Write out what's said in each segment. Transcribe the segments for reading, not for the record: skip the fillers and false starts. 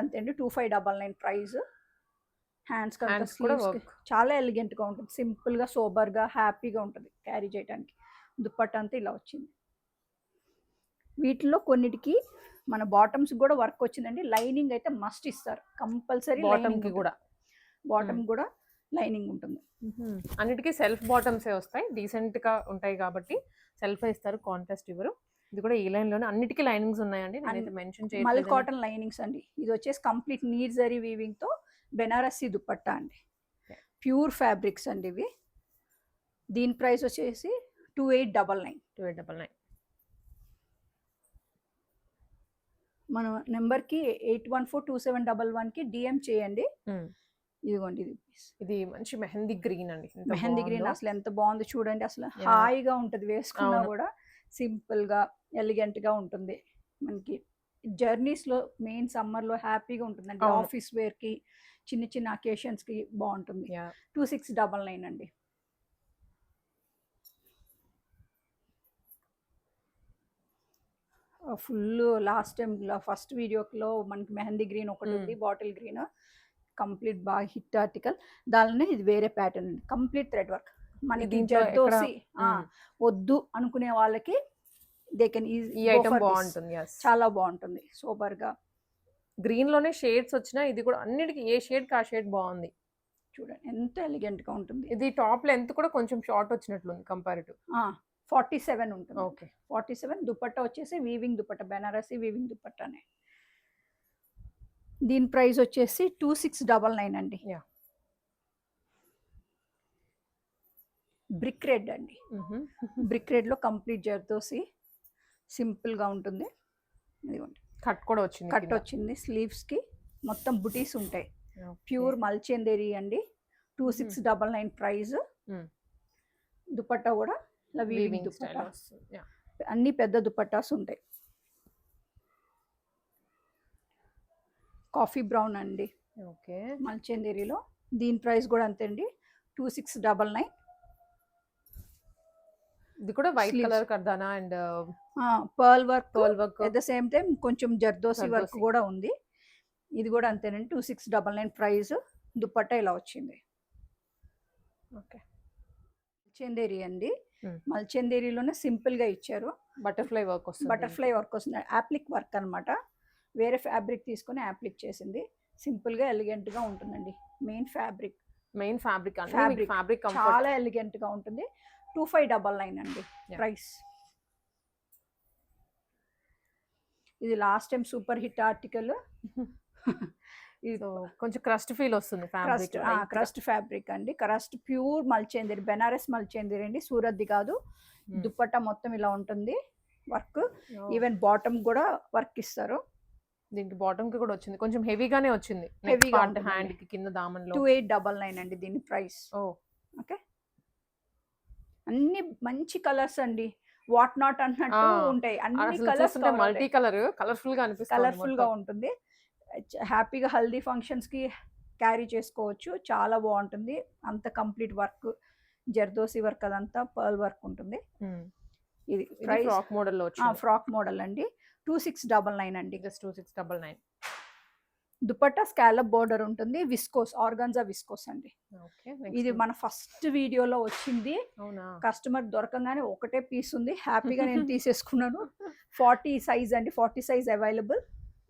అంతే అండి 2599 price. Hands కంతా హ్యాండ్స్ కూడా స్లీవ్స్ వర్క్. చాలా ఎలిగెంట్ గా ఉంటుంది, సింపుల్ గా సోబర్ గా హ్యాపీగా ఉంటుంది క్యారీ చేయడానికి. దుప్పట్ట అంతా ఇలా వచ్చింది. వీటిలో కొన్నిటికి మన బాటమ్స్ కూడా వర్క్ వచ్చిందండి. లైనింగ్ అయితే మస్ట్ ఇస్తారు కంపల్సరీ, బాటమ్ లైనింగ్ కి కూడా. బాటమ్ కూడా లైనింగ్ ఉంటుంది. అన్నిటికీ సెల్ఫ్ బాటమ్సే వస్తాయి, డీసెంట్ గా ఉంటాయి కాబట్టి సెల్ఫ్ ఇస్తారు, కాంట్రాస్ట్ ఇవ్వరు. ఇది కూడా ఈ లైన్ లోనే అన్నిటికీ లైనింగ్స్ ఉన్నాయండి, నేనైతే మెన్షన్ మల్ చేయట్లేదు. కాటన్ లైనింగ్స్ అండి. ఇది వచ్చేసి కంప్లీట్ నీర్ జరీ వీవింగ్ తో బెనారసి దుపట్టా అండి. ప్యూర్ ఫ్యాబ్రిక్స్ అండి ఇవి. దీని ప్రైస్ వచ్చేసి 2899. 2899. మన నెంబర్కి 81427111కి డిఎం చేయండి. ఇదిగోండి ఇది మంచి మెహందీ గ్రీన్ అండి. మెహందీ గ్రీన్ అసలు ఎంత బాగుంది చూడండి. అసలు హాయిగా ఉంటుంది వేసుకున్నా కూడా, సింపుల్ గా ఎలిగెంట్ గా ఉంటుంది. మనకి జర్నీస్ లో మెయిన్ సమ్మర్ లో హ్యాపీగా ఉంటుందండి. ఆఫీస్ వేర్ కి, చిన్న చిన్న అకేషన్స్ కి బాగుంటుంది. 2699 అండి. ఫుల్ లాస్ట్ టైం ఫస్ట్ వీడియోలో మనకి మెహందీ గ్రీన్ ఒకటి ఉంది, బాటిల్ గ్రీన్ కంప్లీట్ బాగా హిట్ ఆర్టికల్. దానిలోనే ఇది వేరే ప్యాటర్న్ అండి, కంప్లీట్ థ్రెడ్ వర్క్. మనకి జర్దోసి వద్దు అనుకునే వాళ్ళకి దే కెన్ ఈ ఐటమ్ బాగుంటుంది. చాలా బాగుంటుంది సూపర్ గా. గ్రీన్ లోనే షేడ్స్ వచ్చినా ఇది కూడా అన్నిటికీ ఏ షేడ్ కి ఆ షేడ్ బాగుంది. చూడండి ఎంత ఎలిగెంట్ గా ఉంటుంది. ఇది టాప్ లెంత్ కూడా కొంచెం షార్ట్ వచ్చినట్లుంది కంపారిటివ్. 47 ఉంటుంది. ఓకే 47. దుపట్టా వచ్చేసి వీవింగ్ దుపట్టా, బెనారసి వీవింగ్ దుపట్టానే. దీని ప్రైస్ వచ్చేసి 2699 అండి. బ్రిక్ రెడ్ అండి. బ్రిక్ రెడ్ లో కంప్లీట్ జర్దోసి సింపుల్ గా ఉంటుంది. ఇదిగోండి కట్ కూడా వచ్చింది, కట్ వచ్చింది. స్లీవ్స్ కి మొత్తం బుటీస్ ఉంటాయి. ప్యూర్ మల్చందేరి అండి. 2699 ప్రైస్. దుపట్టా కూడా ఇలా వీవింగ్ దుపట్టా, అన్ని పెద్ద దుపట్టాస్ ఉంటాయి. కాఫీ బ్రౌన్ అండి, ఓకే మల్చందేరిలో. దీని ప్రైస్ కూడా అంతే అండి 2699. ఇది కూడా white colour kardana and pearl work at the same time కొంచెం జర్దోసి వర్క్ కూడా ఉంది. ఇది కూడా అంతేనండి 2699 ప్రైస్. దుపట్టా ఇలా వచ్చింది. ఓకే మల్చందేరి అండి. మల్చందేరిలోనే సింపుల్ గా ఇచ్చారు. బటర్ఫ్లై వర్క్ వస్తుంది, బటర్ఫ్లై వర్క్ వస్తుంది, యాప్లిక్ వర్క్ అనమాట. వేరే ఫ్యాబ్రిక్ తీసుకొని యాప్లిక్ చేసింది. సింపుల్ గా ఎలిగెంట్ గా ఉంటుందండి. మెయిన్ ఫ్యాబ్రిక్ చాలా ఎలిగెంట్ గా ఉంటుంది. 2599 అండి ప్రైస్. ఇది last time super hit article. ఇది కొంచెం క్రస్ట్ ఫీల్ వస్తుంది. క్రస్ట్ ఫ్యాబ్రిక్ అండి. క్రస్ట్ ప్యూర్ మల్చందేరి, బెనారస్ మల్చందేరి అండి, సూరత్ది కాదు. దుపట్టా మొత్తం ఇలా ఉంటుంది వర్క్. ఈవెన్ బాటమ్ కూడా వర్క్ ఇస్తారు. దీనికి బాటమ్ కి కూడా వచ్చింది, కొంచెం హెవీగానే వచ్చింది. హెవీగా హ్యాండ్ కి కింద దామన్లో. 2899 అండి దీని ప్రైస్. ఓకే అన్ని మంచి కలర్స్ అండి. వాట్ నాట్ అన్నట్టు ఉంటాయి అన్ని కలర్స్. మల్టీ కలర్, కలర్ఫుల్ గా అనిపిస్తుంది, కలర్ఫుల్ గా ఉంటుంది. హ్యాపీగా హల్దీ ఫంక్షన్స్ కి క్యారీ చేసుకోవచ్చు. చాలా బాగుంటుంది. అంత కంప్లీట్ వర్క్, జర్దోసి వర్క్, అదంతా పర్ల్ వర్క్ ఉంటుంది. ఇది ఫ్రాక్ మోడల్ లో, ఫ్రాక్ మోడల్ అండి. 2699 అండి. జస్ట్ 2699. దుపట్టా స్కాలప్ బోర్డర్ ఉంటుంది. విస్కోస్, ఆర్గాన్జా విస్కోస్ అండి. ఇది మన ఫస్ట్ వీడియోలో వచ్చింది. కస్టమర్ దొరకంగానే ఒకటే పీస్ ఉంది, హ్యాపీగా నేను తీసేసుకున్నాను. 40 సైజ్ అండి, 40 సైజ్ అవైలబుల్.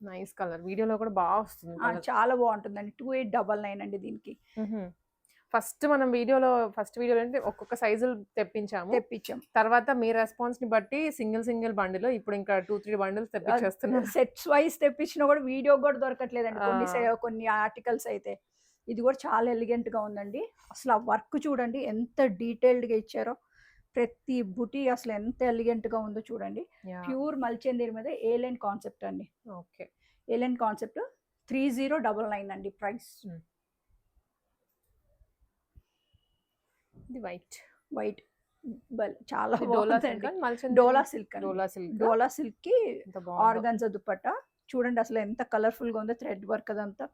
నైస్ కలర్, వీడియోలో కూడా బాగా వస్తుంది, చాలా బాగుంటుందండి. 2899 అండి దీనికి. ఫస్ట్ వీడియోలో అంటే ఒక్కొక్క సైజులు తెప్పించాం. తర్వాత మీ రెస్పాన్స్ ని బట్టి సింగిల్ బండిల్, ఇప్పుడు ఇంకా 2-3 బండిల్స్ తెప్పించేస్తున్నాం. సెట్స్ వైస్ తెప్పించినా కూడా వీడియో కూడా దొరకట్లేదండి కొన్ని ఆర్టికల్స్ అయితే. ఇది కూడా చాలా ఎలిగెంట్ గా ఉందండి. అసలు ఆ వర్క్ చూడండి ఎంత డీటెయిల్డ్ గా ఇచ్చారో. ప్రతి బుటీ అసలు ఎంత ఎలిగెంట్ గా ఉందో చూడండి. ప్యూర్ మల్చందేరి మీద ఏలైన్ కాన్సెప్ట్ అండి. ఓకే ఏలైన్ కాన్సెప్ట్ 3099 అండి ప్రైస్. ఇది వైట్ చాలా డోలా సిల్క్ కి ఆర్గాన్జా దుపట్టా చూడండి. అసలు ఎంత కలర్ఫుల్ గా ఉందో, థ్రెడ్ వర్క్ అదంతా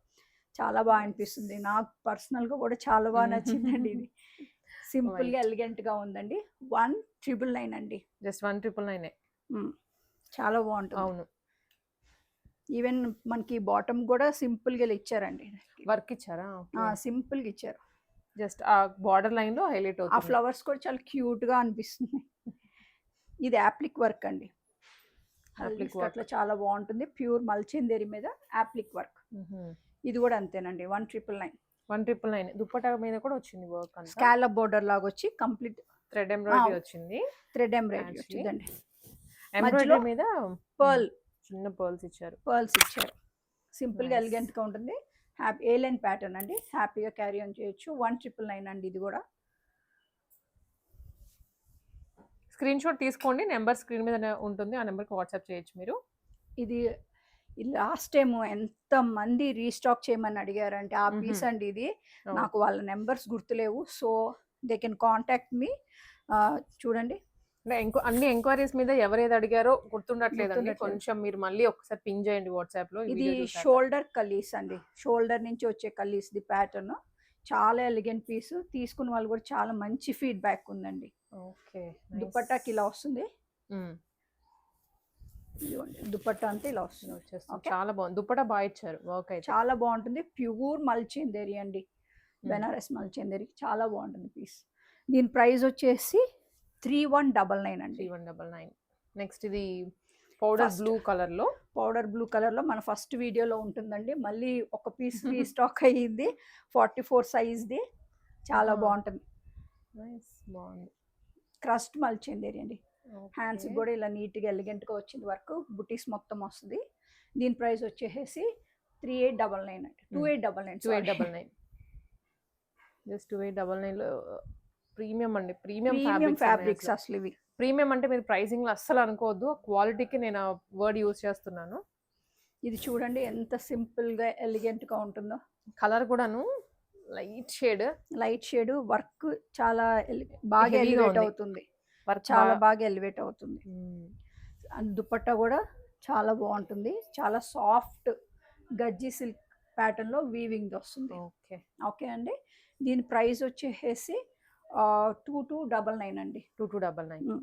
చాలా బాగా అనిపిస్తుంది. నాకు పర్సనల్ గా కూడా చాలా బాగా నచ్చిందండి. ఇది సింపుల్ గా ఎలిగెంట్ గా ఉందండి. 1999 అండి. జస్ట్ 1999. చాలా బాగుంటుంది. అవును, ఈవెన్ మనకి బాటమ్ కూడా సింపుల్ గా ఇచ్చారండి. వర్క్ ఇచ్చారా? సింపుల్ గా ఇచ్చారు. జస్ట్ ఆ బార్డర్ లైన్ లో హైలైట్ ఆ అవుతుంది. ఫ్లవర్స్ కూడా చాలా క్యూట్ గా అనిపిస్తుంది. ఇది యాప్లిక్ వర్క్ అండి. Applique హల్దీస్ అట్లా చాలా బాగుంటుంది. ప్యూర్ మల్చిందేరి మీద యాప్లిక్ వర్క్. ఇది కూడా అంతేనండి 1999. 1999 దుప్పటా మీద కూడా వచ్చింది వర్క్ అంతా. స్కాలప్ బోర్డర్ లాగా వచ్చి కంప్లీట్ థ్రెడ్ ఎంబ్రాయిడరీ వచ్చింది. Thread embroidery Actually. వచ్చిందండి. ఎంబ్రాయిడరీ మీద పర్ల్ చిన్న పర్ల్స్ ఇచ్చారు. పర్ల్స్ ఇచ్చారు. సింపుల్ గా Nice. ఎలిగెంట్ గా ఉంటుంది. హ్యాపీ ఏ లైన్ ప్యాటర్న్ అండి. హ్యాపీగా క్యారీ ఆన్ చేయొచ్చు. 1999 అండి ఇది కూడా. స్క్రీన్ షాట్ తీసుకోండి, నెంబర్ స్క్రీన్ మీద ఉంటుంది, ఆ నెంబర్కి వాట్సాప్ చేయొచ్చు మీరు. ఇది లాస్ట్ టైం ఎంత మంది రీస్టాక్ చేయమని అడిగారంటే ఆ పీస్ అండి ఇది. నాకు వాళ్ళ నెంబర్స్ గుర్తులేవు. So they can contact me. చూడండి అంటే అన్ని ఎంక్వైరీస్ మీద ఎవరేది అడిగారో గుర్తుండట్లేదండి. కొంచెం మీరు మళ్ళీ ఒకసారి పింగ్ చేయండి వాట్సాప్ లో. ఇది షోల్డర్ కలీస్ అండి. షోల్డర్ నుంచి వచ్చే కలీస్ ది ప్యాటర్న్. చాలా ఎలిగెంట్ పీస్. తీసుకున్న వాళ్ళు కూడా చాలా మంచి ఫీడ్బ్యాక్ ఉందండి. ఓకే. దుపట్టాకి ఇలా వస్తుంది. దుపట్టా అంతా ఇలా వస్తుంది. చాలా బాగుంది. దుపట్టా బాగా ఇచ్చారు. వర్క్ అయితే చాలా బాగుంటుంది. ప్యూర్ మల్చిందేరి అండి. బెనారస్ మల్చిందేరి చాలా బాగుంటుంది పీస్. దీని ప్రైస్ వచ్చేసి 3199 అండి. 3199. నెక్స్ట్ ఇది పౌడర్ బ్లూ కలర్ లో. పౌడర్ బ్లూ కలర్ లో మన ఫస్ట్ వీడియోలో ఉంటుందండి. మళ్ళీ ఒక పీస్ రీస్టాక్ అయ్యింది. 44 సైజ్ ది. చాలా బాగుంటుంది. బాగుంది. క్రస్ట్ మల్చిందేరి అండి. హ్యాండ్స్ కూడా ఇలా నీట్ గా ఎలిగెంట్ గా వచ్చింది వర్క్. బుటీస్ మొత్తం వస్తుంది. దీని ప్రైస్ వచ్చేసి 3899 అండి. 2899. జస్ట్ 2899 లో ప్రీమియం అండి. ప్రీమియం ఫ్యాబ్రిక్స్ అసలు ఇవి. ప్రీమియం అంటే మీరు ప్రైసింగ్ లో అస్సలు అనుకోవద్దు. క్వాలిటీకి నేను వర్డ్ యూజ్ చేస్తున్నాను. ఇది చూడండి ఎంత సింపుల్ గా ఎలిగెంట్ గా ఉంటుందో. కలర్ కూడాను లైట్ షేడ్ వర్క్ చాలా బాగా ఎలివేట్ అవుతుంది. చాలా బాగా ఎలివేట్ అవుతుంది. దుపట్టా కూడా చాలా బాగుంటుంది. చాలా సాఫ్ట్ గజ్జి సిల్క్ ప్యాటర్న్ లో వీవింగ్ వస్తుంది. ఓకే అండి. దీని ప్రైస్ వచ్చేసి 2299 అండి. 2299.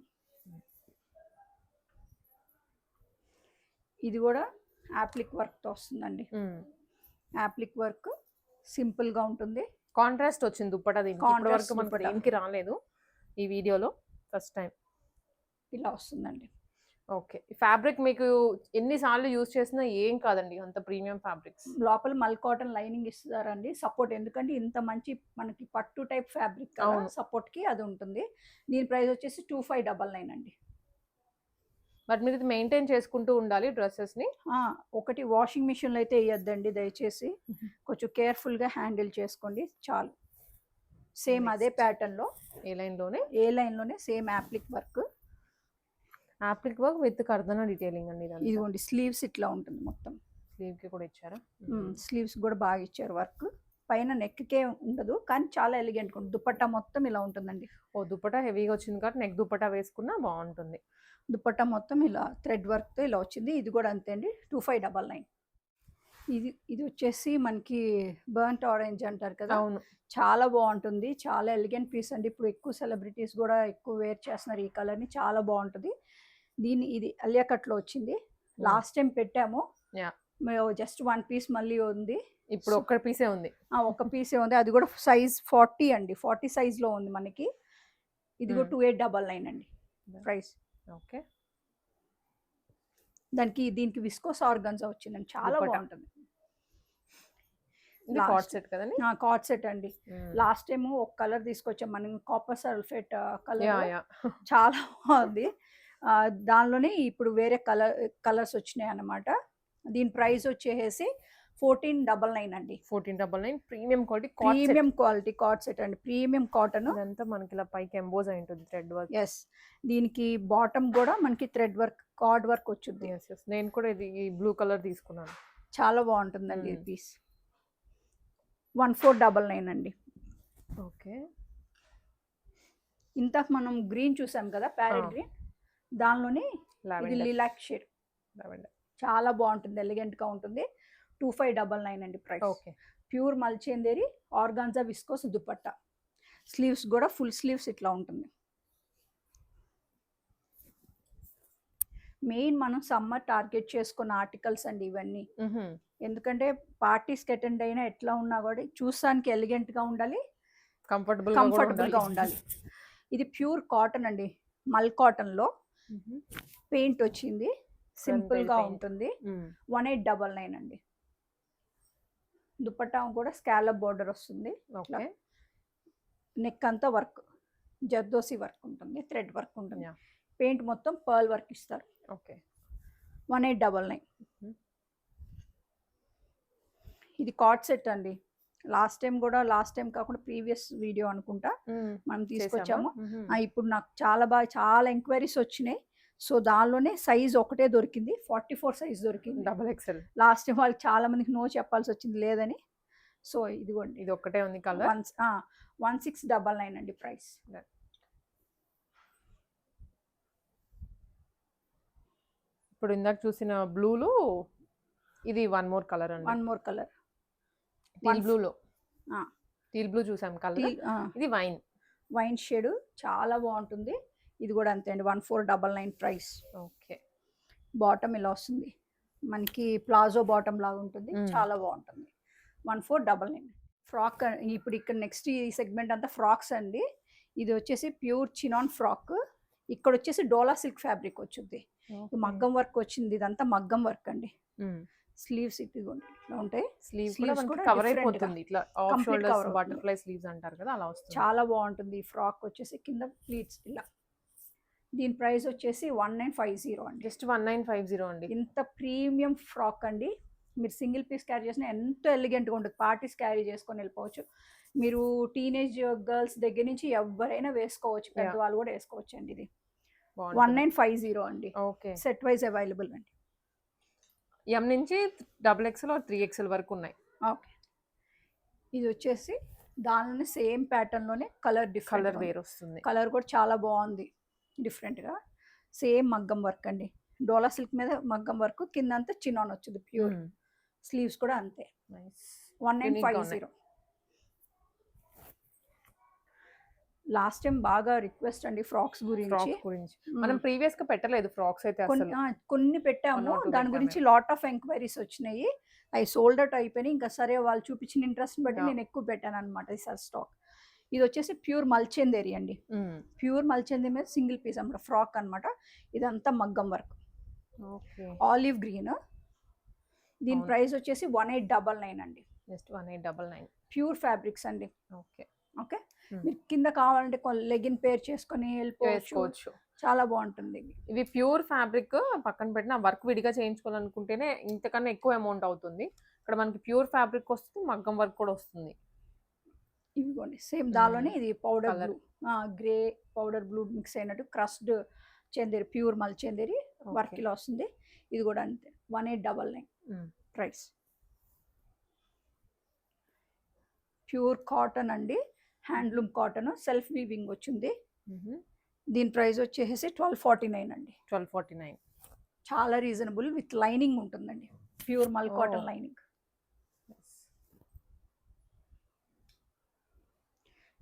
ఇది కూడా యాప్లిక్ వర్క్ తో వస్తుందండి. యాప్లిక్ వర్క్ సింపుల్ గా ఉంటుంది. కాంట్రాస్ట్ వచ్చింది దుపట్టా. దీనికి ఇప్పటి వరకు మనకి దేనికి రాలేదు ఈ వీడియోలో. ఫస్ట్ టైం ఇలా వస్తుందండి. ఓకే. ఫ్యాబ్రిక్ మీకు ఎన్నిసార్లు యూజ్ చేసినా ఏం కాదండి. అంత ప్రీమియం ఫ్యాబ్రిక్స్. లోపల మల్ కాటన్ లైనింగ్ ఇస్తారండి సపోర్ట్. ఎందుకంటే ఇంత మంచి మనకి పట్టు టైప్ ఫ్యాబ్రిక్ సపోర్ట్ కి అది ఉంటుంది. దీని ప్రైస్ వచ్చేసి 2599 అండి. బట్ మీరు ఇది మెయింటైన్ చేసుకుంటూ ఉండాలి డ్రెస్సెస్ ని. ఒకటి వాషింగ్ మిషన్ లో అయితే వేయద్దండి దయచేసి. కొంచెం కేర్ఫుల్ గా హ్యాండిల్ చేసుకోండి చాలు. సేమ్ అదే ప్యాటర్న్ లో ఏ లైన్ లోనే same applique work with kardana detailing అండి. ఇదిగోండి స్లీవ్స్ ఇట్లా ఉంటుంది మొత్తం. స్లీవ్ కి కూడా ఇచ్చారా? స్లీవ్స్ కూడా బాగా ఇచ్చారు వర్క్. పైన నెక్ కే ఉండదు కానీ చాలా ఎలిగెంట్ ఉంటుంది. దుపట్టా మొత్తం ఇలా ఉంటుందండి. దుపట్టా హెవీగా వచ్చింది కాబట్టి నెక్ దుపట్టా వేసుకున్నా బాగుంటుంది. దుపట్టా మొత్తం ఇలా థ్రెడ్ వర్క్ తో ఇలా వచ్చింది. ఇది కూడా అంతే అండి. 2599. ఇది వచ్చేసి మనకి బర్న్ట్ ఆరెంజ్ అంటారు కదా. అవును. చాలా బాగుంటుంది. చాలా ఎలిగెంట్ పీస్ అండి. ఇప్పుడు ఎక్కువ సెలబ్రిటీస్ కూడా ఎక్కువ వేర్ చేస్తున్నారు ఈ కలర్ ని. చాలా బాగుంటుంది. ఇది అలియా కట్ లో వచ్చింది. లాస్ట్ టైం పెట్టాము. జస్ట్ 1 పీస్ మళ్ళీ ఉంది. ఇప్పుడు ఒక్క పీసే ఉంది. ఒక పీసే ఉంది. అది కూడా సైజ్ 40 అండి. 40 సైజ్ లో ఉంది మనకి. ఇది కూడా 2899 అండి ప్రైస్. ఓకే. దీనికి విస్కోస్ ఆర్గన్జా వచ్చిందండి. చాలా బాగుంటుంది. కార్డ్ సెట్ కదండి. కార్డ్ సెట్ అండి. లాస్ట్ టైం ఒక కలర్ తీసుకొచ్చాం మనం, కాపర్ సల్ఫేట్ కలర్. చాలా బాగుంది. దానిలోనే ఇప్పుడు వేరే కలర్స్ వచ్చినాయి అన్నమాట. దీని ప్రైస్ వచ్చేసి 1499 అండి. 1499. ప్రీమియం క్వాలిటీ కార్డ్ సెట్ అండి. Premium cotton. ఇదంతా మనకి ఇలా పైకి ఎంబోజ్ అయి ఉంటుంది థ్రెడ్ వర్క్. ఎస్. దీనికి బాటమ్ కూడా మనకి థ్రెడ్ వర్క్ కార్డ్ వర్క్ వచ్చింది. నేను కూడా ఇది బ్లూ కలర్ తీసుకున్నాను. చాలా బాగుంటుందండి ఈ పీస్. 1499 అండి. ఓకే. ఇంతకు మనం గ్రీన్ చూసాం కదా, ప్యారెట్ గ్రీన్. దానిలోనే ఇది లిలాక్ షేడ్. చాలా బాగుంటుంది. ఎలిగెంట్ గా ఉంటుంది. 2599 అండి price. Okay. Pure Mulchanderi organza viscose dupatta. Sleeves కూడా ఫుల్ స్లీవ్స్ ఇట్లా ఉంటుంది. మెయిన్ మనం సమ్మర్ టార్గెట్ చేసుకున్న ఆర్టికల్స్ అండి ఇవన్నీ. ఎందుకంటే పార్టీస్కి అటెండ్ అయినా ఎట్లా ఉన్నా కూడా చూసానికి ఎలిగెంట్గా ఉండాలి, కంఫర్టబుల్గా ఉండాలి. ఇది ప్యూర్ కాటన్ అండి, మల్ కాటన్లో పెయింట్ వచ్చింది, సింపుల్గా ఉంటుంది. 1899 అండి. దుపట్టా కూడా స్కాలప్ బోర్డర్ వస్తుంది, నెక్ అంతా వర్క్, జర్దోసి వర్క్ ఉంటుంది, థ్రెడ్ వర్క్ ఉంటుంది, పెయింట్ మొత్తం పర్ల్ వర్క్ ఇస్తారు. ఓకే, 1899. ఇది కార్డ్ సెట్ అండి. లాస్ట్ టైం కాకుండా ప్రీవియస్ వీడియో అనుకుంటా మనం తీసుకొచ్చాము. ఇప్పుడు నాకు చాలా ఎంక్వైరీస్ వచ్చినాయి. సో దానిలోనే సైజ్ ఒకటే దొరికింది, 44 సైజ్ దొరికింది, XXL. లాస్ట్ టైం వాళ్ళకి చాలా మందికి నో చెప్పాల్సి వచ్చింది లేదని. సో ఇదిగోండి, ఇది ఒక్కటే ఉంది కలర్. 1699 అండి ప్రైస్. ఇప్పుడు ఇందాక చూసిన బ్లూలో ఇది వన్ మోర్ కలర్ అండి. టీల్ బ్లూ చూసాం కలర్. ఇది వైన్ షేడ్ చాలా బాగుంటుంది. ఇది కూడా అంతే అండి, 1499 ప్రైస్. ఓకే, బాటమ్ ఇలా వస్తుంది మనకి, ప్లాజో బాటమ్ లాగా ఉంటుంది, చాలా బాగుంటుంది. 1499 ఫ్రాక్. ఇప్పుడు ఇక్కడ నెక్స్ట్ ఈ సెగ్మెంట్ అంతా ఫ్రాక్స్ అండి. ఇది వచ్చేసి ప్యూర్ చినాన్ ఫ్రాక్. ఇక్కడ వచ్చేసి డోలా సిల్క్ ఫ్యాబ్రిక్ వచ్చింది, మగ్గం వర్క్ వచ్చింది, ఇదంతా మగ్గం వర్క్ అండి. స్లీవ్స్ ఇట్లా ఉంటాయి, స్లీవ్స్ కూడా కవర్ అయిపోతుంది, ఇట్లా ఆఫ్ షోల్డర్స్ బటర్ఫ్లై స్లీవ్స్ అంటారు కదా, అలా వస్తుంది. చాలా బాగుంటుంది. ఈ ఫ్రాక్ వచ్చేసి కింద ప్లీట్స్ ఇలా. దీని ప్రైస్ వచ్చేసి 1950 అండి, జస్ట్ 1950 అండి. ఇంత ప్రీమియం ఫ్రాక్ అండి. మీరు సింగిల్ పీస్ క్యారీ చేసిన ఎంతో ఎలిగెంట్గా ఉంటుంది, పార్టీస్ క్యారీ చేసుకొని వెళ్ళిపోవచ్చు. మీరు టీనేజ్ గర్ల్స్ దగ్గర నుంచి ఎవరైనా వేసుకోవచ్చు, పెద్దవాళ్ళు కూడా వేసుకోవచ్చు అండి. ఇది 1950 అండి. ఓకే, సెట్ వైజ్ అవైలబుల్ అండి. ఎం నుంచి XXL or 3XL వరకు ఉన్నాయి. ఓకే, ఇది వచ్చేసి దానిలోనే సేమ్ ప్యాటర్న్లోనే కలర్ వేర్ వస్తుంది. కలర్ కూడా చాలా బాగుంది, డిఫరెంట్గా. సేమ్ మగ్గం వర్క్ అండి, డోలా సిల్క్ మీద మగ్గం వర్క్, కింద అంతా చినాన్ వచ్చింది ప్యూర్. స్లీవ్స్ కూడా అంతే. 1950. లాస్ట్ టైం బాగా రిక్వెస్ట్ అండి ఫ్రాక్స్ గురించి. మనం ప్రీవియస్ గా పెట్టలేదు ఫ్రాక్స్ అయితే, కొన్ని పెట్టాము, దాని గురించి లాట్ ఆఫ్ ఎంక్వైరీస్ వచ్చినాయి. అవి సోల్డ్ అవుట్ అయిపోయినాయి. ఇంకా సరే వాళ్ళు చూపించిన ఇంట్రెస్ట్ బట్టి నేను ఎక్కువ పెట్టాను అనమాట ఈసారి స్టాక్. ఇది వచ్చేసి ప్యూర్ మల్చెందేరి అండి, ప్యూర్ మల్చెందేరి మీద సింగిల్ పీస్ అన్నమాట, ఫ్రాక్ అనమాట. ఇదంతా మగ్గం వర్క్, ఆలివ్ గ్రీన్. దీని ప్రైస్ వచ్చేసి 1899 అండి, జస్ట్ 1899. ప్యూర్ ఫ్యాబ్రిక్స్ అండి. ఓకే ఓకే, మీరు కింద కావాలంటే లెగిన్ పేర్ చేసుకొని వెళ్ళిపోవచ్చు, చాలా బాగుంటుంది. ఇవి ప్యూర్ ఫ్యాబ్రిక్ పక్కన పెట్టిన వర్క్ విడిగా చేయించుకోవాలనుకుంటేనే ఇంతకన్నా ఎక్కువ అమౌంట్ అవుతుంది. ఇక్కడ మనకి ప్యూర్ ఫ్యాబ్రిక్ వస్తుంది, మగ్గం వర్క్ కూడా వస్తుంది. ఇవిగోండి సేమ్ దానిలోనే ఇది powder blue, grey powder blue mix అయినట్టు క్రస్డ్ చందేరి, ప్యూర్ మల్ చందేరి వర్క్ ఇలా వస్తుంది. ఇది కూడా అంతే, 1899 ప్రైస్. ప్యూర్ కాటన్ అండి, హ్యాండ్లూమ్ కాటన్, సెల్ఫ్ వీవింగ్ వచ్చింది. దీని ప్రైస్ వచ్చేసి 1249 అండి. 1249 చాలా రీజనబుల్, విత్ లైనింగ్ ఉంటుందండి, ప్యూర్ మల్ కాటన్ లైనింగ్.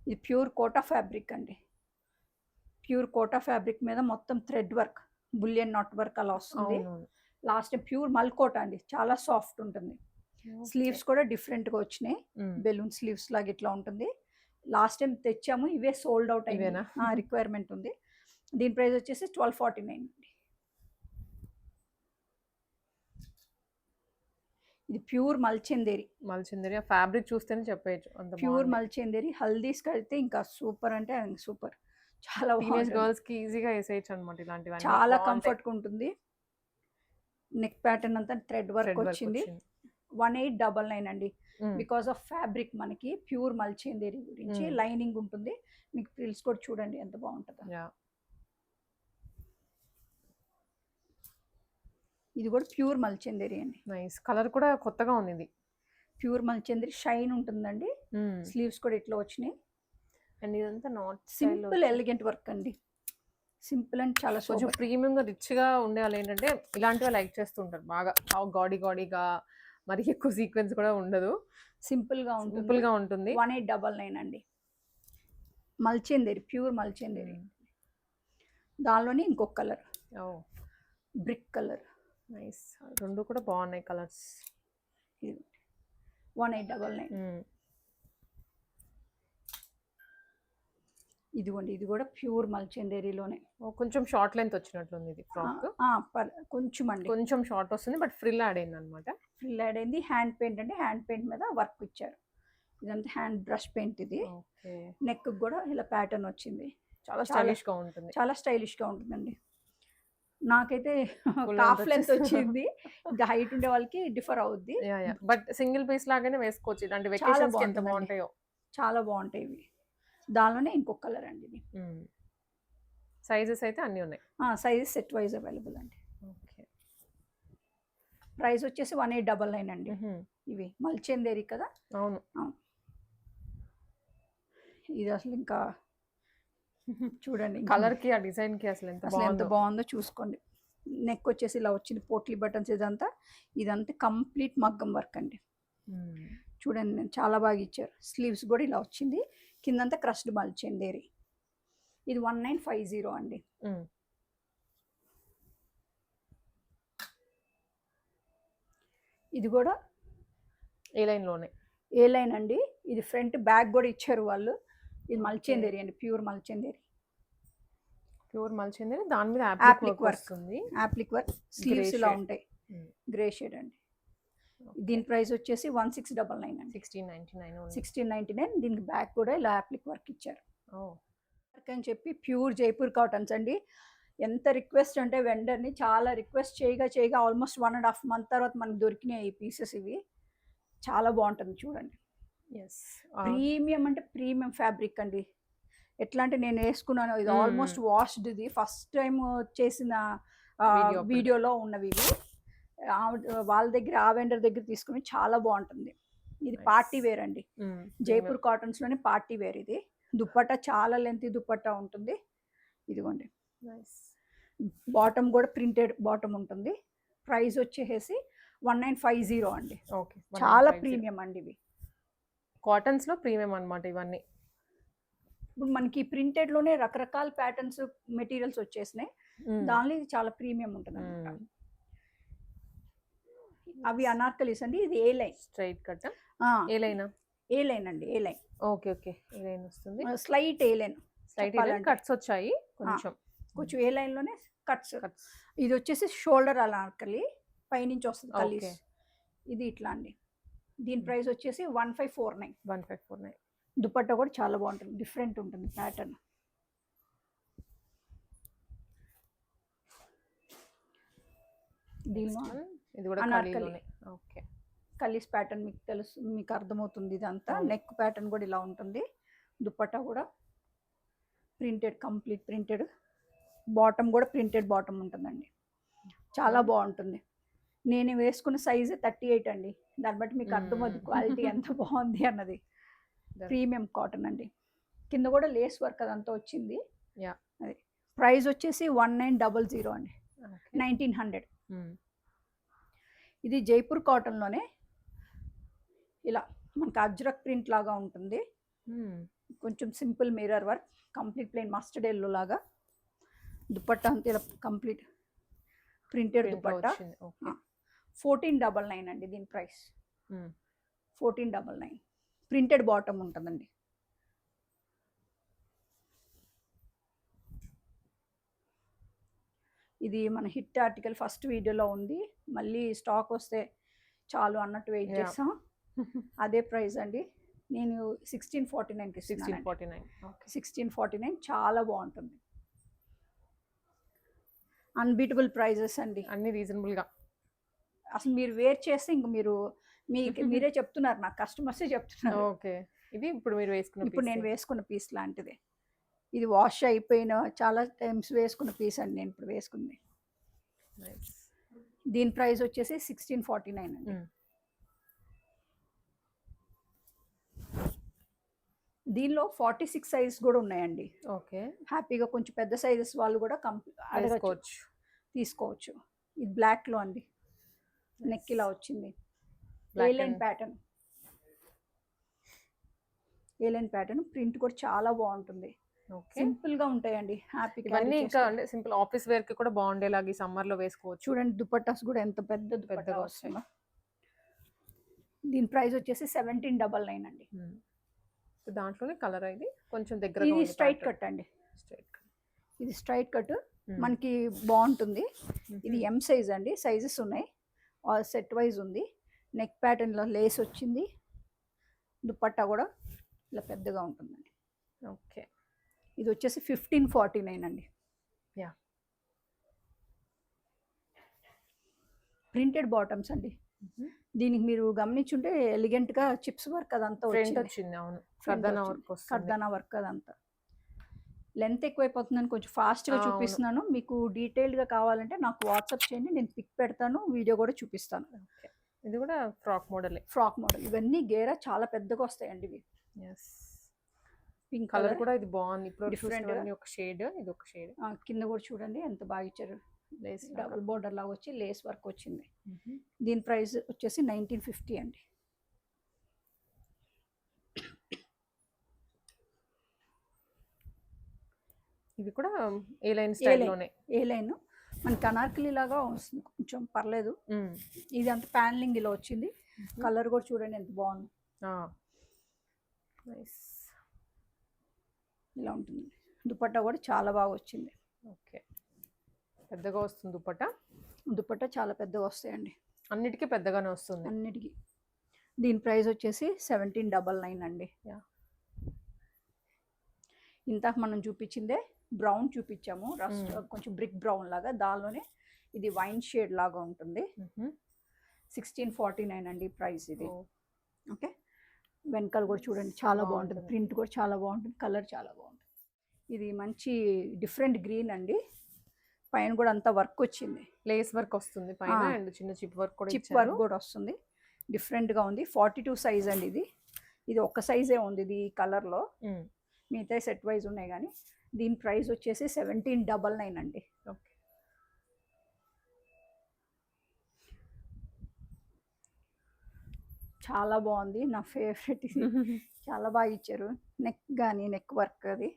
ఇది ప్యూర్ కోటా ఫ్యాబ్రిక్ అండి, ప్యూర్ కోటా ఫ్యాబ్రిక్ మీద మొత్తం thread work, bullion knot work అలా వస్తుంది. లాస్ట్ ప్యూర్ మల్ కోటా అండి, చాలా సాఫ్ట్ ఉంటుంది. స్లీవ్స్ కూడా డిఫరెంట్గా వచ్చినాయి, బెలూన్ స్లీవ్స్ లాగా ఇట్లా ఉంటుంది. లాస్ట్ టైం తెచ్చాము, ఇవే సోల్డ్ అవుట్ అయినా, రిక్వైర్మెంట్ ఉంది. దీని ప్రైస్ వచ్చేసి 1249 అండి. ఇది ప్యూర్ మల్చెందేరి. ఫ్యాబ్రిక్ చూస్తేనే చెప్పేయచ్చు, ప్యూర్ మల్చెందేరి. హల్దీస్ కడితే ఇంకా సూపర్ అంటే సూపర్, చాలా గర్ల్స్ కి ఈజీగా వేసేయచ్చు అన్నమాట. ఇలాంటివన్నీ చాలా కంఫర్ట్ గా ఉంటుంది. నెక్ ప్యాటర్న్ అంతా థ్రెడ్ వర్క్ వచ్చింది. 1899 అండి. బికాస్ ఆఫ్ ఫ్యాబ్రిక్ మనకి ప్యూర్ మల్చెందేరి గురించి లైనింగ్ ఉంటుంది. మీకు ఫ్రిల్స్ కూడా చూడండి ఎంత బాగుంటుందో. ఇది కూడా ప్యూర్ మల్చెందేరి అండి. నైస్, కలర్ కూడా కొత్తగా ఉంది. ఇది ప్యూర్ మల్చెందేరి, షైన్ ఉంటుందండి. స్లీవ్స్ కూడా ఇట్లా వచ్చినాయి. అండ్ ఇదంతా నాట్ సింపుల్ ఎలిగెంట్ వర్క్ అండి, సింపుల్ అండ్ చాలా కొంచెం ప్రీమియం గా రిచ్ గా ఉండే వాళ్ళు ఏంటంటే ఇలాంటివి లైక్ చేస్తుంటారు బాగా. గాడీగా మరి ఎక్కువ సీక్వెన్స్ కూడా ఉండదు, సింపుల్ గా ఉంటుంది. 1899 అండి. మల్చెందేరి, ప్యూర్ మల్చెందేరి. దానిలోనే ఇంకొక కలర్, బ్రిక్ కలర్. నైస్. రెండు కూడా బాగున్నాయి కలర్స్. 1899. ఇదిగోండి, ఇది కూడా ప్యూర్ మల్చందేరీలోనే. కొంచెం షార్ట్ లెంత్ వచ్చినట్లుంది ఇది ఫ్రాక్. కొంచెం అండి, కొంచెం షార్ట్ వస్తుంది, బట్ ఫ్రిల్ యాడ్ అయింది అనమాట. ఫ్రిల్ యాడ్ అయింది. హ్యాండ్ పెయింట్ అంటే హ్యాండ్ పెయింట్ మీద వర్క్ ఇచ్చారు. ఇదంతా హ్యాండ్ బ్రష్ పెయింట్. ఇది నెక్ కూడా ఇలా ప్యాటర్న్ వచ్చింది. చాలా స్టైలిష్ గా ఉంటుంది. చాలా స్టైలిష్ గా ఉంటుందండి. నాకైతే కాఫ్ లెంత్ వచ్చింది. ఇంకా హైట్ ఉండే వాళ్ళకి డిఫర్ అవుద్ది. బట్ సింగిల్ పీస్ లాగానే వేసుకోవచ్చు. ఇలాంటి వెకేషన్స్ కి ఎంత బాగుంటాయో. చాలా బాగుంటాయి ఇవి. దానిలోనే ఇంకొక కలర్ అండి ఇది. సైజెస్ అయితే అన్ని ఉన్నాయి. సైజెస్ సెట్ వైజ్ అవైలబుల్ అండి. ప్రైస్ వచ్చేసి 1899 అండి. ఇవి మల్చందేరి కదా. అవును. ఇది అసలు ఇంకా చూడండి, కలర్ కి ఆ డిజైన్ కి అసలు ఎంత బాగుందో చూసుకోండి. నెక్ వచ్చేసి ఇలా వచ్చింది, పోట్లీ బటన్స్. ఇదంతా కంప్లీట్ మగ్గం వర్క్ అండి. చూడండి, చాలా బాగా ఇచ్చారు. స్లీవ్స్ కూడా ఇలా వచ్చింది. కిందంతా క్రష్డ్ మల్చందేరి. ఇది 1950 అండి. ఇది కూడా ఏ లైన్ లోనే. ఏ లైన్ అండి. ఇది ఫ్రంట్ బ్యాక్ కూడా ఇచ్చారు వాళ్ళు. ఇది మల్చందేరి అండి, ప్యూర్ మల్చందేరి. దాని మీద యాప్లిక్ వర్క్ ఉంది. Appliqué work. స్లీవ్స్ ఇలా ఉంటాయి, గ్రే షేడ్ అండి. దీని ప్రైస్ వచ్చేసి 1699 అండి. 1699. దీనికి బ్యాక్ కూడా ఇలా యాప్లిక్ వర్క్ ఇచ్చారు. అని చెప్పి ప్యూర్ జైపూర్ కాటన్స్ అండి. ఎంత రిక్వెస్ట్ అంటే వెండర్ని చాలా రిక్వెస్ట్ చేయగా ఆల్మోస్ట్ 1.5 month తర్వాత మనకు దొరికినాయి ఈ పీసెస్. ఇవి చాలా బాగుంటుంది చూడండి. ప్రీమియం అంటే ప్రీమియం ఫ్యాబ్రిక్ అండి. ఎట్లా అంటే నేను వేసుకున్నాను, ఇది ఆల్మోస్ట్ వాష్డ్. ఇది ఫస్ట్ టైం చేసిన వీడియోలో ఉన్నవి ఇవి. వాళ్ళ దగ్గర, ఆ వెండర్ దగ్గర తీసుకుని చాలా బాగుంటుంది. ఇది పార్టీ వేర్ అండి. జైపూర్ కాటన్స్ లోనే పార్టీ వేర్. ఇది దుప్పట్టా చాలా లెంత్ దుప్పట్టా ఉంటుంది. ఇదిగోండి, బాటమ్ కూడా ప్రింటెడ్ బాటమ్ ఉంటుంది. ప్రైస్ వచ్చేసి 1950 అండి. చాలా ప్రీమియం అండి. ఇవి కాటన్స్ లో ప్రీమియం అన్నమాట ఇవన్నీ. ఇప్పుడు మనకి ప్రింటెడ్ లోనే రకరకాల ప్యాటర్న్స్, మెటీరియల్స్ వచ్చేసినాయి. దానిలో ఇది చాలా ప్రీమియం ఉంటుంది అన్నమాట. అవి అనార్కలీస్ అండి. ఇది ఏ లైన్, స్ట్రైట్ కట్. ఏ లైన్? ఏ లైన్ అండి, ఏ లైన్. ఓకే, ఏ లైన్ వస్తుంది. స్లైట్ ఏ లైన్. కట్స్ వచ్చాయి కొంచెం ఏ లైన్ లోనే కట్స్. ఇది వచ్చేసి షోల్డర్ అనార్కలి, పైనుంచి వస్తుంది కలీస్. ఇది ఇట్లా అండి. దీని ప్రైస్ వచ్చేసి 1549. దుపట్టా కూడా చాలా బాగుంటుంది, డిఫరెంట్ ఉంటుంది ప్యాటర్న్. దీనిలో ఇది కూడా అనార్కలి. కలీస్ ప్యాటర్న్ మీకు తెలుసు, మీకు అర్థమవుతుంది. ఇదంతా నెక్ ప్యాటర్న్ కూడా ఇలా ఉంటుంది. దుపట్టా కూడా ప్రింటెడ్, కంప్లీట్ ప్రింటెడ్. బాటమ్ కూడా ప్రింటెడ్ బాటమ్ ఉంటుందండి. చాలా బాగుంటుంది. నేను వేసుకున్న సైజు 38 అండి. దాన్ని బట్టి మీకు అర్థమవుతుంది క్వాలిటీ ఎంత బాగుంది అన్నది. ప్రీమియం కాటన్ అండి. కింద కూడా లేస్ వర్క్ అదంతా వచ్చింది. అది ప్రైస్ వచ్చేసి 1900 అండి. 1900. ఇది జైపూర్ కాటన్లోనే ఇలా మనకు అజ్రక్ ప్రింట్ లాగా ఉంటుంది. కొంచెం simple mirror work, complete plain mustard yellow లాగా. దుపట్టా అంతా ఇలా కంప్లీట్ ప్రింటెడ్ దుపట్టా. 1499 అండి దీని ప్రైస్. 1499. ప్రింటెడ్ బాటమ్ ఉంటుందండి. ఇది మన హిట్ ఆర్టికల్ ఫస్ట్ వీడియోలో ఉంది. మళ్ళీ స్టాక్ వస్తే చాలు అన్నట్టు వెయిట్ చేసాం. అదే ప్రైస్ అండి. నేను 1649కి ఇస్తున్నాను. 1649 చాలా బాగుంటుంది. అన్బీటబుల్ ప్రైజెస్ అండి, అన్ని రీజనబుల్ గా. అసలు మీరు వేర్ చేస్తే ఇంక మీరే చెప్తున్నారు, నాకు కస్టమర్సే చెప్తున్నారు. ఓకే, ఇది ఇప్పుడు మీరు వేసుకున్న, ఇప్పుడు నేను వేసుకున్న పీస్ లాంటిది. ఇది వాష్ అయిపోయిన చాలా టైమ్స్ వేసుకున్న పీస్ అండి నేను ఇప్పుడు వేసుకుంది. దీని ప్రైస్ వచ్చేసి 1649 అండి. దీనిలో 46 సైజ్ కూడా ఉన్నాయండి. ఓకే, హ్యాపీగా కొంచెం పెద్ద సైజెస్ వాళ్ళు కూడా అడగచ్చు, తీసుకోవచ్చు. ఇది బ్లాక్ లో అండి. నెక్ ఇలా వచ్చింది. A-line pattern. ప్రింట్ కూడా చాలా బాగుంటుంది. ఓకే. సింపుల్ గా ఉంటాయండి, హ్యాపీ ఇవన్నీ ఇంకా అంటే సింపుల్ ఆఫీస్ వేర్ కి కూడా బాగుండేలాగా ఈ సమ్మర్ లో వేసుకోవచ్చు. చూడండి దుపట్టాస్ కూడా ఎంత పెద్ద దుపట్టా పెద్దగా వస్తాయి. వస్తుందో. దీని ప్రైస్ వచ్చేసి 1799 అండి. సో దాంట్లోనే కలర్ ఇది కొంచెం ఇది దగ్గరగా స్ట్రైట్ కట్ అండి, స్ట్రైట్ ఇది స్ట్రైట్ కట్ మనకి బాగుంటుంది. ఇది ఎం సైజ్ అండి, సైజెస్ ఉన్నాయి, సెట్ వైజ్ ఉంది. నెక్ ప్యాటర్న్ లో లేస్ వచ్చింది, దుపట్టా కూడా ఇలా పెద్దగా ఉంటుందండి. ఓకే. ఇది వచ్చేసి 1549 అండి. యా. ప్రింటెడ్ బాటమ్స్ అండి. దీనికి మీరు గమనించుంటే ఎలిగెంట్ గా చిప్స్ వర్క్ అదంతా వచ్చింది. అవును, కర్దానా వర్క్ అదంతా. లెంత్ ఎక్కువైపోతుందని కొంచెం ఫాస్ట్ గా చూపిస్తున్నాను. మీకు డీటెయిల్డ్ గా కావాలంటే నాకు వాట్సాప్ చేయండి, నేను పిక్ పెడతాను, వీడియో కూడా చూపిస్తాను. ఇది కూడా ఫ్రాక్ మోడల్. ఇవన్నీ గేరా చాలా పెద్దగా వస్తాయండి ఇవి. పింక్ కలర్ కూడా ఇది బాగుంది. ఇప్పుడు డిఫరెంట్ ఒక షేడ్, ఇది ఒక షేడ్. కింద కూడా చూడండి ఎంత బాగా ఇచ్చారు, లేస్ డబుల్ బోర్డర్ లాగా వచ్చి లేస్ వర్క్ వచ్చింది. దీని ప్రైస్ వచ్చేసి 1950 అండి. ఇది కూడా ఏ లైన్ స్టైల్లోనే, ఏ లైన్ మనకి అనార్కలి లాగా వస్తుంది, కొంచెం పర్లేదు. ఇది అంత ప్యానలింగ్ ఇలా వచ్చింది. కలర్ కూడా చూడండి ఎంత బాగుంది, ఇలా ఉంటుంది. దుపట్టా కూడా చాలా బాగా వచ్చింది. ఓకే, పెద్దగా వస్తుంది దుపట్టా చాలా పెద్దగా వస్తాయండి, అన్నిటికీ పెద్దగానే వస్తుంది అన్నిటికీ. దీని ప్రైస్ వచ్చేసి 1799 అండి. ఇంతకు మనం చూపించిందే బ్రౌన్ చూపించాము, రస్ట్ కొంచెం బ్రిక్ బ్రౌన్ లాగా, దానిలోనే ఇది వైన్ షేడ్ లాగా ఉంటుంది. 1649 అండి ప్రైస్ ఇది. ఓకే, వెనకాల కూడా చూడండి చాలా బాగుంటుంది, ప్రింట్ కూడా చాలా బాగుంటుంది, కలర్ చాలా బాగుంటుంది. ఇది మంచి డిఫరెంట్ గ్రీన్ అండి, పైన కూడా అంతా వర్క్ వచ్చింది, లేస్ వర్క్ వస్తుంది పైన, అండ్ చిన్న చిప్ వర్క్ కూడా వస్తుంది. డిఫరెంట్ గా ఉంది. 42 సైజ్ అండి ఇది. ఇది ఒక్క సైజే ఉంది ఇది కలర్ లో, మిగతా సెట్ వైజ్ ఉన్నాయి కానీ. దీని ప్రైస్ వచ్చేసి 1799 అండి. ఓకే, చాలా బాగుంది, నా ఫేవరెట్ ఇది. చాలా బాగా ఇచ్చారు, నెక్ కానీ నెక్ వర్క్ అది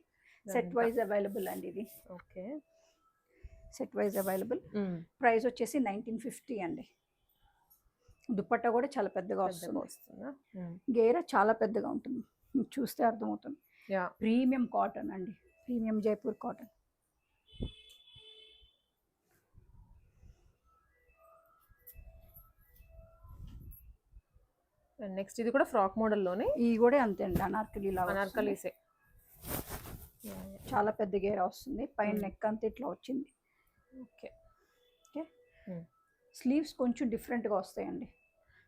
సెట్ వైజ్ అవైలబుల్ అండి ఇది. Okay, set wise available. Price వచ్చేసి 1950 అండి. దుపట్టా కూడా చాలా పెద్దగా వస్తుంది, గేరా చాలా పెద్దగా ఉంటుంది, మీకు చూస్తే అర్థమవుతుంది. ప్రీమియం కాటన్ అండి, ప్రీమియం జైపూర్ కాటన్. నెక్స్ట్ ఇది కూడా ఫ్రాక్ మోడల్లోనే, ఇది కూడా అంతే అండి, అనార్కలి లాగా, అనార్కలీసే. చాలా పెద్ద గేరా వస్తుంది, పైన నెక్ అంతా ఇట్లా వచ్చింది. ఓకే, స్లీవ్స్ కొంచెం డిఫరెంట్ గా వస్తాయండి,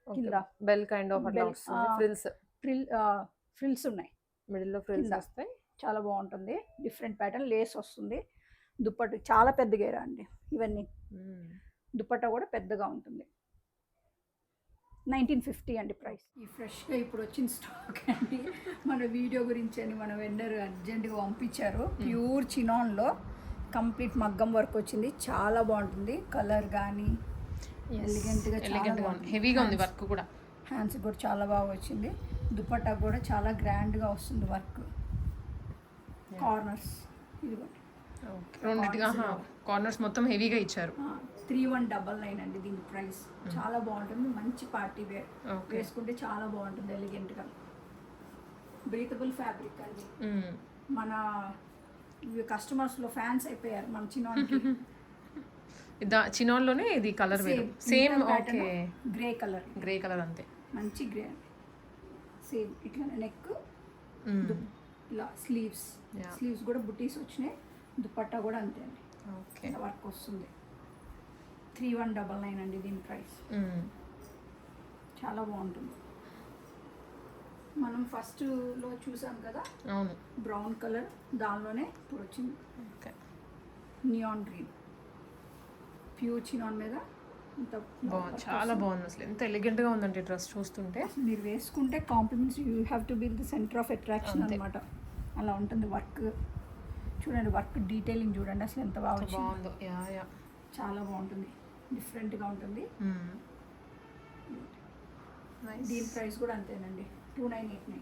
కింద బెల్ కైండ్ ఆఫ్ అట్లా వస్తుంది, ఫ్రిల్స్ ఉన్నాయి, మిడిల్ లో ఫ్రిల్స్ వస్తాయి, చాలా బాగుంటుంది. డిఫరెంట్ ప్యాటర్న్ లేస్ వస్తుంది. దుపట్టా చాలా పెద్ద గేరా అండి ఇవన్నీ. దుపట్టా కూడా పెద్దగా ఉంటుంది. 1950 అండి ప్రైస్. ఈ ఫ్రెష్గా ఇప్పుడు వచ్చిన స్టాక్ అండి, మన వీడియో గురించి అని మన వెండర్ అర్జెంటుగా పంపించారు. ప్యూర్ చినాన్లో కంప్లీట్ మగ్గం వర్క్ వచ్చింది, చాలా బాగుంటుంది. కలర్ కానీ ఎలిగెంట్గా, హెవీగా ఉంది వర్క్ కూడా. హ్యాండ్స్ కూడా చాలా బాగా వచ్చింది. దుపట్టా కూడా చాలా గ్రాండ్గా వస్తుంది వర్క్. కార్నర్స్ ఇదిగోండి, కార్నర్స్ మొత్తం హెవీగా ఇచ్చారు. 3199 అండి దీని ప్రైస్. చాలా బాగుంటుంది, మంచి పార్టీ వేర్ వేసుకుంటే చాలా బాగుంటుంది, ఎలిగెంట్గా. బ్రీతబుల్ ఫ్యాబ్రిక్ అండి, మన కస్టమర్స్లో ఫ్యాన్స్ అయిపోయారు మన చినాన్కి. చినాన్లోనే ఇది కలర్ వేరు, సేమ్ గ్రే కలర్ అంతే, మంచి గ్రే అండి. సేమ్ ఇట్లా నెక్, ఇలా స్లీవ్స్ కూడా బుటీస్ వచ్చినాయి. దుపట్టా కూడా అంతే అండి, వర్క్ వస్తుంది. 3199 అండి దీని ప్రైస్. చాలా బాగుంటుంది. మనం ఫస్ట్లో చూసాం కదా, అవును, బ్రౌన్ కలర్, దానిలోనే ఇప్పుడు వచ్చింది నియాన్ గ్రీన్, ప్యూర్ చినాన్ మీద. చాలా బాగుంది అసలు, ఎంత ఎలిగెంట్గా ఉందంటే డ్రెస్ చూస్తుంటే. మీరు వేసుకుంటే compliments, you have to be the centre of attraction అనమాట, అలా ఉంటుంది. వర్క్ చూడండి, వర్క్ డీటెయిలింగ్ చూడండి అసలు ఎంత బాగుందో. చాలా బాగుంటుంది, డిఫరెంట్గా ఉంటుంది. దీని ప్రైస్ కూడా అంతేనండి, 2989.